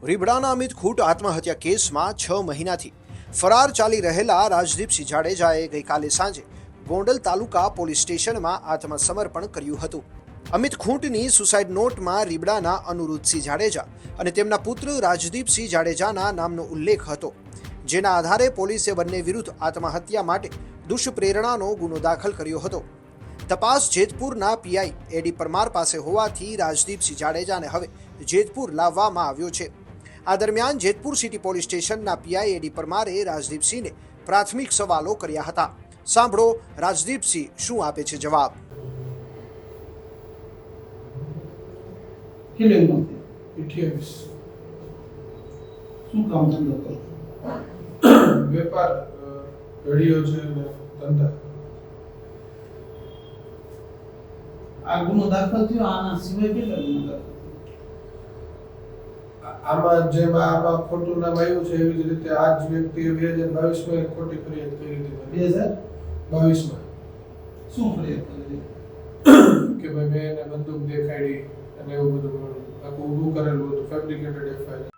રીબડાના અમિત ખૂટ આત્મહત્યા કેસમાં 6 મહિનાથી ફરાર ચાલી રહેલા રાજદીપસિંહ જાડેજાએ ગઈકાલે સાંજે ગોંડલ તાલુકા પોલીસ સ્ટેશનમાં આત્મસમર્પણ કર્યું હતું. અમિત ખૂંટની સુસાઇડ નોટમાં રીબડાના અનુરુદ્ધસિંહ જાડેજા અને તેમના પુત્ર રાજદીપસિંહ જાડેજાના નામનો ઉલ્લેખ હતો, જેના આધારે પોલીસે બંને વિરુદ્ધ આત્મહત્યા માટે દુષ્પ્રેરણાનો ગુનો દાખલ કર્યો હતો. તપાસ જેતપુરના પીઆઈ એડી પરમાર પાસે હોવાથી રાજદીપસિંહ જાડેજાને હવે જેતપુર લાવવામાં આવ્યો છે. આ દરમિયાન જેતપુર સિટી પોલીસ સ્ટેશનના પીઆઈ એડી પરમારે રાજદીપસિંહને પ્રાથમિક સવાલો કર્યા હતા. સાંભળો રાજદીપસિંહ શું આપે છે જવાબ. શું કામ ધંધો કરો? વેપાર ઘડીઓ છે ને ધંધા. આ ગુનો દાખલ થયો, આના સિવાય કેટલા ગુનો દાખલ થયો? આમાં જેમ આમાં ખોટું નામ આવ્યું છે એવી જ રીતે આ જ વ્યક્તિએ 2022માં એક ખોટી ફરિયાદ કરી હતી. 2022માં શું ફરિયાદ કરી? કે ભાઈ મેં એને બંદૂક દેખાડી અને એવું બધું આખું ઊભું કરેલું હતું, ફેબ્રિકેટેડ એફઆઈઆર.